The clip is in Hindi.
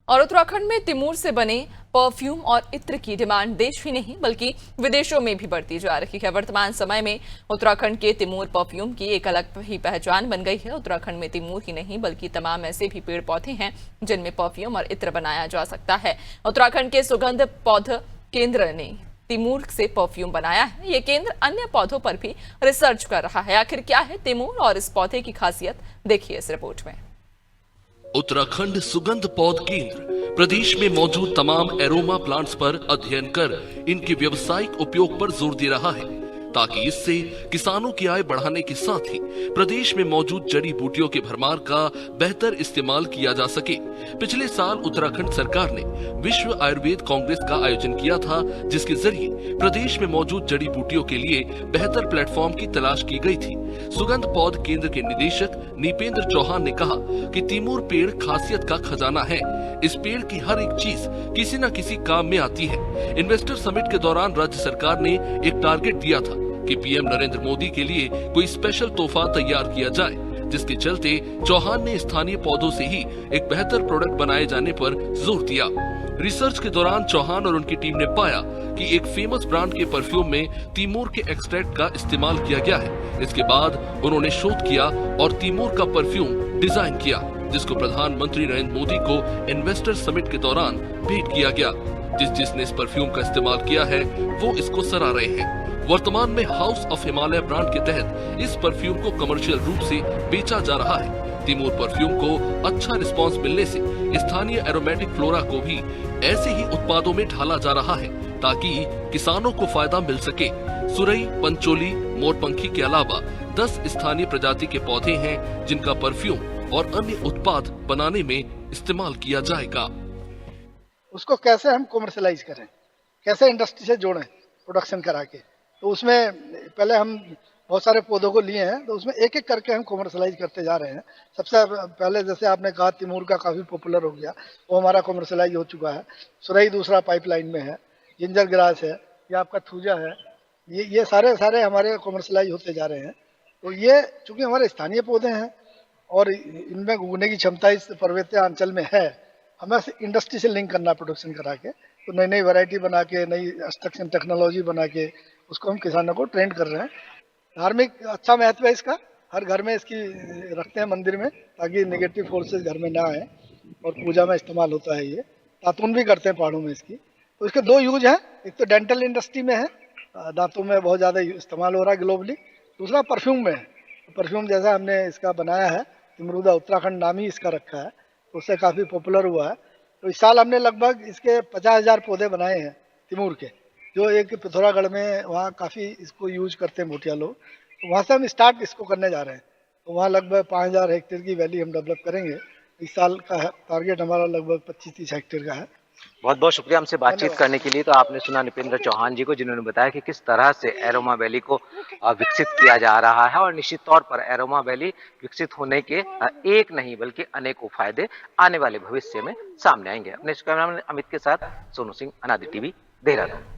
और उत्तराखंड में तिमूर से बने परफ्यूम और इत्र की डिमांड देश ही नहीं बल्कि विदेशों में भी बढ़ती जा रही है। वर्तमान समय में उत्तराखंड के तिमूर परफ्यूम की एक अलग ही पहचान बन गई है। उत्तराखंड में तिमूर ही नहीं बल्कि तमाम ऐसे भी पेड़ पौधे हैं जिनमें परफ्यूम और इत्र बनाया जा सकता है। उत्तराखंड के सुगंध पौध केंद्र ने तिमूर से परफ्यूम बनाया है। ये केंद्र अन्य पौधों पर भी रिसर्च कर रहा है। आखिर क्या है तिमूर और इस पौधे की खासियत, देखिए इस रिपोर्ट में। उत्तराखंड सुगंध पौध केंद्र प्रदेश में मौजूद तमाम एरोमा प्लांट्स पर अध्ययन कर इनके व्यावसायिक उपयोग पर जोर दे रहा है ताकि इससे किसानों की आय बढ़ाने के साथ ही प्रदेश में मौजूद जड़ी बूटियों के भरमार का बेहतर इस्तेमाल किया जा सके। पिछले साल उत्तराखंड सरकार ने विश्व आयुर्वेद कांग्रेस का आयोजन किया था, जिसके जरिए प्रदेश में मौजूद जड़ी बूटियों के लिए बेहतर प्लेटफॉर्म की तलाश की गई थी। सुगंध पौध केंद्र के निदेशक नीपेंद्र चौहान ने कहा कि तिमूर पेड़ खासियत का खजाना है। इस पेड़ की हर एक चीज किसी न किसी काम में आती है। इन्वेस्टर समिट के दौरान राज्य सरकार ने एक टारगेट दिया था कि पीएम नरेंद्र मोदी के लिए कोई स्पेशल तोहफा तैयार किया जाए, जिसके चलते चौहान ने स्थानीय पौधों से ही एक बेहतर प्रोडक्ट बनाए जाने पर जोर दिया। रिसर्च के दौरान चौहान और उनकी टीम ने पाया कि एक फेमस ब्रांड के परफ्यूम में तिमूर के एक्सट्रैक्ट का इस्तेमाल किया गया है। इसके बाद उन्होंने शोध किया और तिमूर का परफ्यूम डिजाइन किया, जिसको प्रधानमंत्री नरेंद्र मोदी को इन्वेस्टर समिट के दौरान भेंट किया गया। जिसने इस परफ्यूम का इस्तेमाल किया है वो इसको सराह रहे हैं। वर्तमान में हाउस ऑफ हिमालय ब्रांड के तहत इस परफ्यूम को कमर्शियल रूप से बेचा जा रहा है। तिमूर परफ्यूम को अच्छा रिस्पांस मिलने से स्थानीय एरोमेटिक फ्लोरा को भी ऐसे ही उत्पादों में ढाला जा रहा है ताकि किसानों को फायदा मिल सके। सुरई, पंचोली, मोरपंखी के अलावा 10 स्थानीय प्रजाति के पौधे हैं जिनका परफ्यूम और अन्य उत्पाद बनाने में इस्तेमाल किया जाएगा। उसको कैसे हम कॉमर्शलाइज करें, कैसे इंडस्ट्री से जोड़ें प्रोडक्शन करा के, तो उसमें पहले हम बहुत सारे पौधों को लिए हैं, तो उसमें एक एक करके हम कॉमर्शलाइज करते जा रहे हैं। सबसे पहले जैसे आपने कहा तिमूर का काफ़ी पॉपुलर हो गया, वो हमारा कॉमर्शलाइज हो चुका है। सुरई दूसरा पाइपलाइन में है, जिंजर ग्रास है, ये आपका थूजा है, ये सारे हमारे कॉमर्शलाइज होते जा रहे हैं। तो ये चूँकि हमारे स्थानीय पौधे हैं और इनमें उगने की क्षमता इस पर्वतीय अंचल में है, हमें इंडस्ट्री से लिंक करना प्रोडक्शन करा के, तो नई नई वैरायटी बना के, नई एक्सट्रैक्शन टेक्नोलॉजी बना के उसको हम किसानों को ट्रेंड कर रहे हैं। धार्मिक अच्छा महत्व है इसका, हर घर में इसकी रखते हैं मंदिर में ताकि नेगेटिव फोर्सेस घर में ना आए, और पूजा में इस्तेमाल होता है। ये दातुन भी करते हैं पहाड़ों में इसकी। तो इसके दो यूज हैं, एक तो डेंटल इंडस्ट्री में है, दांतों में बहुत ज़्यादा इस्तेमाल हो रहा है ग्लोबली। दूसरा परफ्यूम में है। परफ्यूम जैसा हमने इसका बनाया है, तिमरूदा उत्तराखंड नाम ही इसका रखा है, तो उससे काफ़ी पॉपुलर हुआ है। तो इस साल हमने लगभग इसके 50,000 पौधे बनाए हैं तिमूर के, जो एक पिथौरागढ़ में वहाँ काफ़ी इसको यूज करते हैं भूटिया लोग। तो वहाँ से हम स्टार्ट इसको करने जा रहे हैं। तो वहाँ लगभग 5,000 हेक्टेयर की वैली हम डेवलप करेंगे। इस साल का टारगेट हमारा लगभग 25-30 हेक्टेयर का है। बहुत बहुत शुक्रिया हमसे बातचीत करने के लिए। तो आपने सुना नीपेंद्र चौहान जी को, जिन्होंने बताया कि किस तरह से एरोमा वैली को विकसित किया जा रहा है, और निश्चित तौर पर एरोमा वैली विकसित होने के एक नहीं बल्कि अनेकों फायदे आने वाले भविष्य में सामने आएंगे। अपने कैमरामैन अमित के साथ सोनू सिंह, अनादि टीवी, देहरादून।